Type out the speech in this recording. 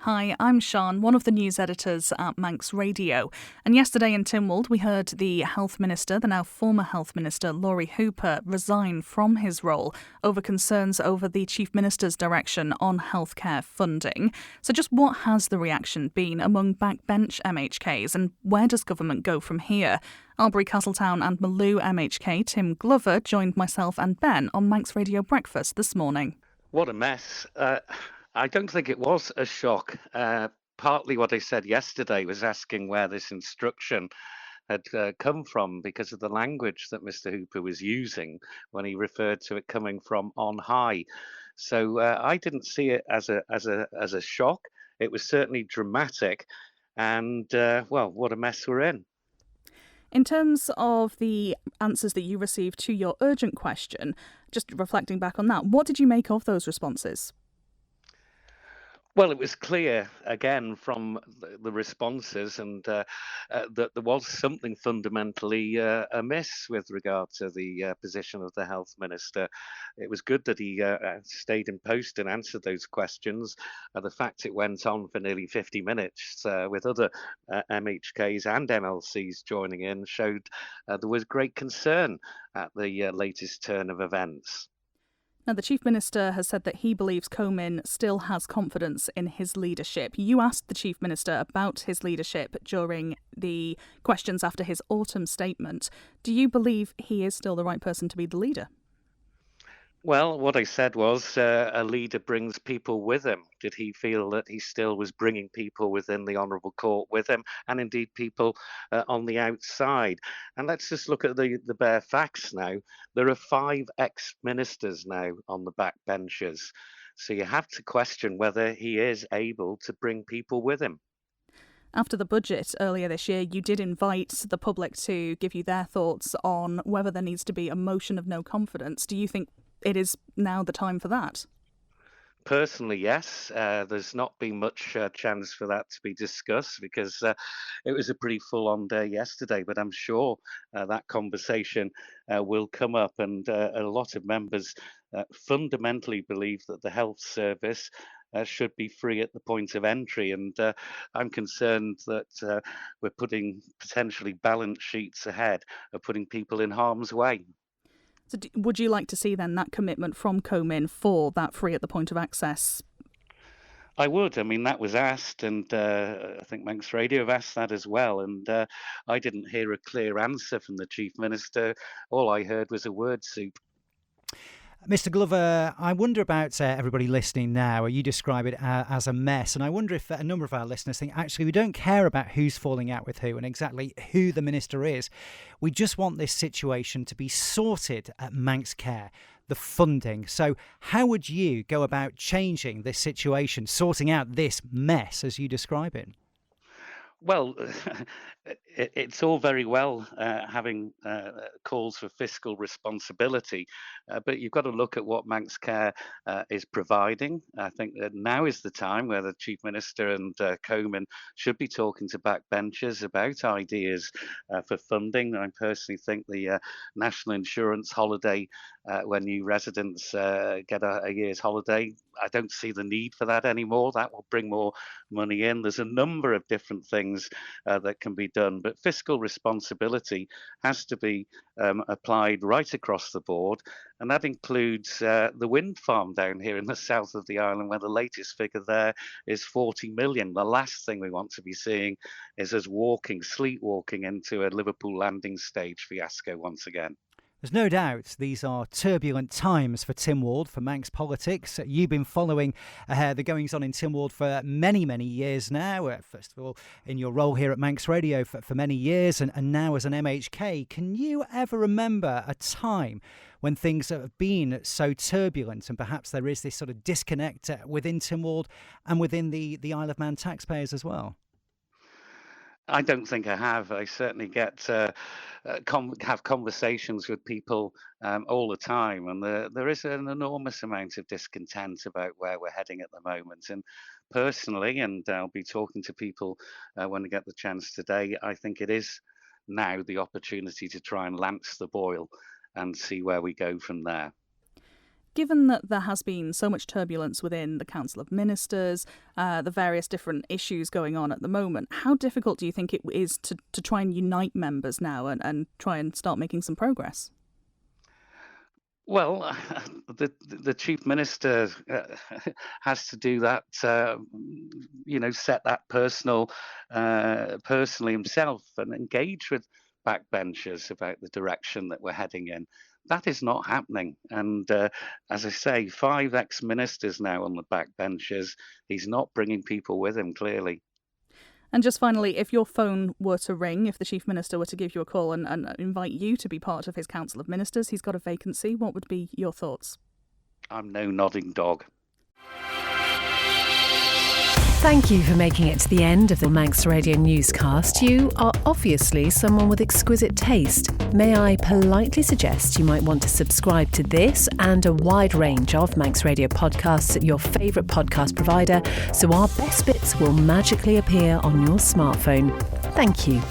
Hi, I'm Sian, one of the news editors at Manx Radio. And yesterday in Tynwald, we heard the Health Minister, the now former Health Minister Lawrie Hooper, resign from his role over concerns over the Chief Minister's direction on healthcare funding. So just what has the reaction been among backbench MHKs, and where does government go from here? Arbory, Castletown and Malew MHK Tim Glover joined myself and Ben on Manx Radio Breakfast this morning. What a mess. I don't think it was a shock. Partly what I said yesterday was asking where this instruction had come from because of the language that Mr. Hooper was using when he referred to it coming from on high. So I didn't see it as a shock. It was certainly dramatic, and what a mess we're in. In terms of the answers that you received to your urgent question, just reflecting back on that, what did you make of those responses? Well, it was clear, again, from the responses and that there was something fundamentally amiss with regard to the position of the Health Minister. It was good that he stayed in post and answered those questions. The fact it went on for nearly 50 minutes with other MHKs and MLCs joining in showed there was great concern at the latest turn of events. Now, the Chief Minister has said that he believes Comyn still has confidence in his leadership. You asked the Chief Minister about his leadership during the questions after his autumn statement. Do you believe he is still the right person to be the leader? Well, what I said was a leader brings people with him. Did he feel that he still was bringing people within the Honourable Court with him, and indeed people on the outside? And let's just look at the bare facts now. There are 5 ex-ministers now on the backbenchers. So you have to question whether he is able to bring people with him. After the budget earlier this year, you did invite the public to give you their thoughts on whether there needs to be a motion of no confidence. Do you think it is now the time for that? Personally, yes. There's not been much chance for that to be discussed because it was a pretty full-on day yesterday, but I'm sure that conversation will come up, and a lot of members fundamentally believe that the health service should be free at the point of entry, and I'm concerned that we're putting potentially balance sheets ahead of putting people in harm's way. So would you like to see then that commitment from Comyn for that free at the point of access? I would. I mean, that was asked, and I think Manx Radio have asked that as well. And I didn't hear a clear answer from the Chief Minister. All I heard was a word soup. Mr. Glover, I wonder about everybody listening now. You describe it as a mess, and I wonder if a number of our listeners think, actually, we don't care about who's falling out with who and exactly who the minister is. We just want this situation to be sorted at Manx Care, the funding. So how would you go about changing this situation, sorting out this mess as you describe it? Well, it's all very well having calls for fiscal responsibility, but you've got to look at what Manx Care is providing. I think that now is the time where the Chief Minister and Comyn should be talking to backbenchers about ideas for funding. I personally think the national insurance holiday, when new residents get a year's holiday, I don't see the need for that anymore. That will bring more money in. There's a number of different things that can be done, but fiscal responsibility has to be applied right across the board, and that includes the wind farm down here in the south of the island, where the latest figure there is 40 million. The last thing we want to be seeing is us sleepwalking into a Liverpool landing stage fiasco once again. There's no doubt these are turbulent times for Tynwald, for Manx politics. You've been following the goings-on in Tynwald for many, many years now. First of all, in your role here at Manx Radio for many years, and now as an MHK. Can you ever remember a time when things have been so turbulent and perhaps there is this sort of disconnect within Tynwald and within the Isle of Man taxpayers as well? I don't think I have. I certainly get have conversations with people all the time, and there is an enormous amount of discontent about where we're heading at the moment. And personally, and I'll be talking to people when I get the chance today, I think it is now the opportunity to try and lance the boil and see where we go from there. Given that there has been so much turbulence within the Council of Ministers, the various different issues going on at the moment, how difficult do you think it is to try and unite members now and try and start making some progress? Well, the Chief Minister has to do that, set that personally himself and engage with backbenchers about the direction that we're heading in. That is not happening. And as I say, 5 ex-ministers now on the backbenchers. He's not bringing people with him, clearly. And just finally, if your phone were to ring, if the Chief Minister were to give you a call and invite you to be part of his Council of Ministers, he's got a vacancy, what would be your thoughts? I'm no nodding dog. Thank you for making it to the end of the Manx Radio Newscast. You are obviously someone with exquisite taste. May I politely suggest you might want to subscribe to this and a wide range of Manx Radio podcasts at your favourite podcast provider so our best bits will magically appear on your smartphone. Thank you.